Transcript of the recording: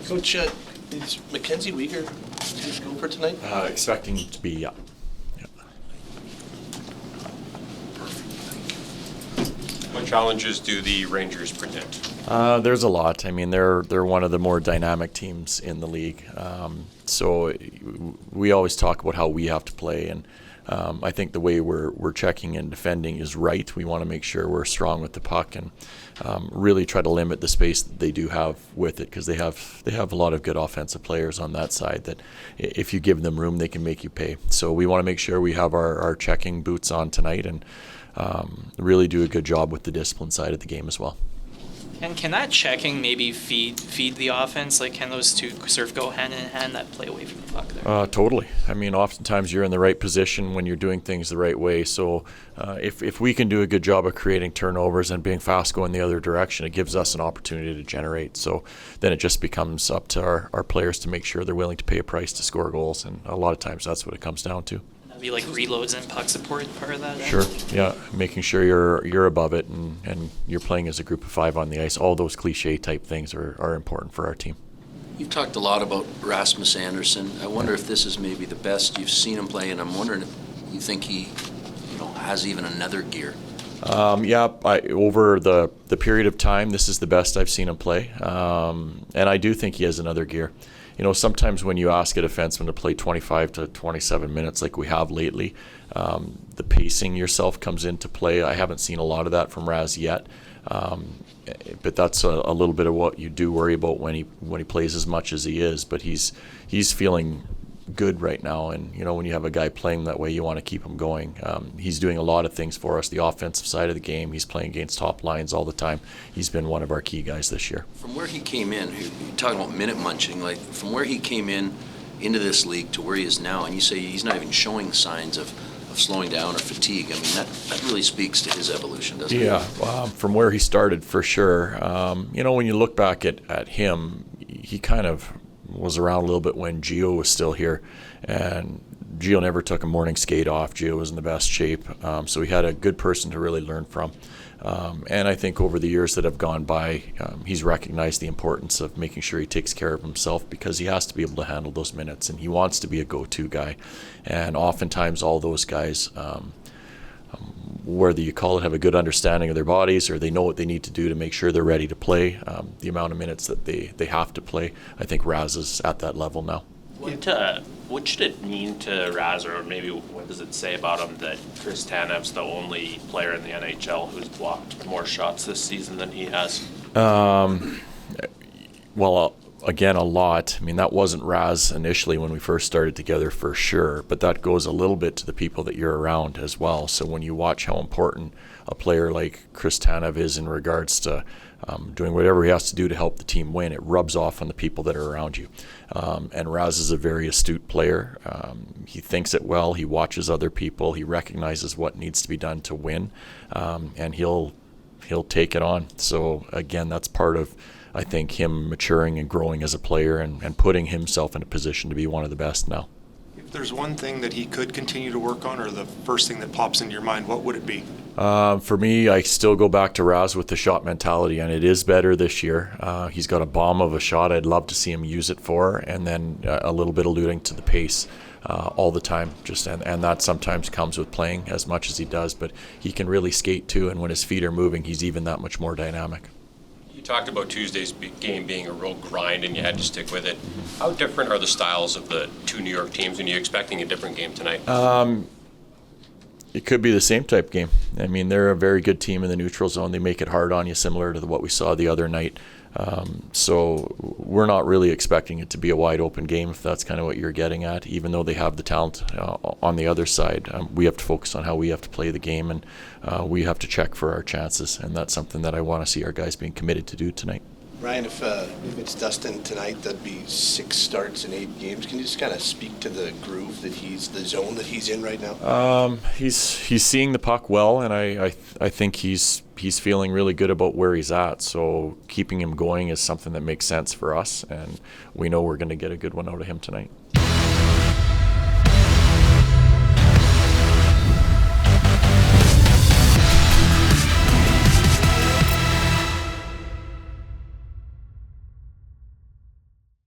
Coach, is Mackenzie Weegar to go for tonight? Expecting to be, yeah. What challenges do the Rangers present? There's a lot. I mean, they're one of the more dynamic teams in the league. So we always talk about how we have to play, and I think the way we're checking and defending is right. We want to make sure we're strong with the puck and really try to limit the space that they do have with it, because they have a lot of good offensive players on that side that if you give them room, they can make you pay. So we want to make sure we have our checking boots on tonight and really do a good job with the discipline side of the game as well. And can that checking maybe feed the offense? Like, can those two sort of go hand in hand, that play away from the puck there? Totally. I mean, oftentimes you're in the right position when you're doing things the right way. So if we can do a good job of creating turnovers and being fast going the other direction, it gives us an opportunity to generate. So then it just becomes up to our players to make sure they're willing to pay a price to score goals. And a lot of times that's what it comes down to. Be like reloads and puck support part of that? Sure, yeah. Making sure you're above it and you're playing as a group of five on the ice. All those cliche type things are important for our team. You've talked a lot about Rasmus Andersson. I wonder if this is maybe the best you've seen him play, and I'm wondering if you think he, has even another gear. Over the period of time, this is the best I've seen him play, and I do think he has another gear. Sometimes when you ask a defenseman to play 25 to 27 minutes like we have lately, the pacing yourself comes into play. I haven't seen a lot of that from Raz yet, but that's a little bit of what you do worry about when he plays as much as he is. But he's feeling good right now, and when you have a guy playing that way, you want to keep him going. He's doing a lot of things for us. The offensive side of the game, he's playing against top lines all the time. He's been one of our key guys this year. From where he came in, you're talking about minute munching, like from where he came into this league to where he is now, and you say he's not even showing signs of slowing down or fatigue. I mean, that really speaks to his evolution, doesn't it? Yeah, from where he started, for sure. When you look back at him, he kind of was around a little bit when Gio was still here, and Gio never took a morning skate off. Gio was in the best shape, so he had a good person to really learn from. And I think over the years that have gone by, he's recognized the importance of making sure he takes care of himself, because he has to be able to handle those minutes, and he wants to be a go-to guy. And oftentimes all those guys, whether you call it have a good understanding of their bodies or they know what they need to do to make sure they're ready to play, the amount of minutes that they have to play, I think Raz is at that level now. What should it mean to Raz, or maybe what does it say about him that Chris Tanev's the only player in the NHL who's blocked more shots this season than he has? Again, a lot. I mean, that wasn't Raz initially when we first started together, for sure, but that goes a little bit to the people that you're around as well. So when you watch how important a player like Chris Tanev is in regards to doing whatever he has to do to help the team win, it rubs off on the people that are around you. And Raz is a very astute player. He thinks it well. He watches other people. He recognizes what needs to be done to win, and he'll take it on. So again, that's part of, I think, him maturing and growing as a player and putting himself in a position to be one of the best now. If there's one thing that he could continue to work on, or the first thing that pops into your mind, what would it be? For me, I still go back to Raz with the shot mentality, and it is better this year. He's got a bomb of a shot I'd love to see him use it for, and then a little bit alluding to the pace all the time. And that sometimes comes with playing as much as he does, but he can really skate too, and when his feet are moving, he's even that much more dynamic. You talked about Tuesday's game being a real grind and you had to stick with it. How different are the styles of the two New York teams, and are you expecting a different game tonight? It could be the same type game. I mean, they're a very good team in the neutral zone. They make it hard on you, similar to what we saw the other night. So we're not really expecting it to be a wide open game, if that's kind of what you're getting at. Even though they have the talent on the other side, we have to focus on how we have to play the game, and we have to check for our chances, and that's something that I want to see our guys being committed to do tonight. Ryan, if it's Dustin tonight, that'd be 6 starts in 8 games. Can you just kind of speak to the groove that the zone that he's in right now? He's seeing the puck well, and I think he's feeling really good about where he's at. So keeping him going is something that makes sense for us, and we know we're going to get a good one out of him tonight.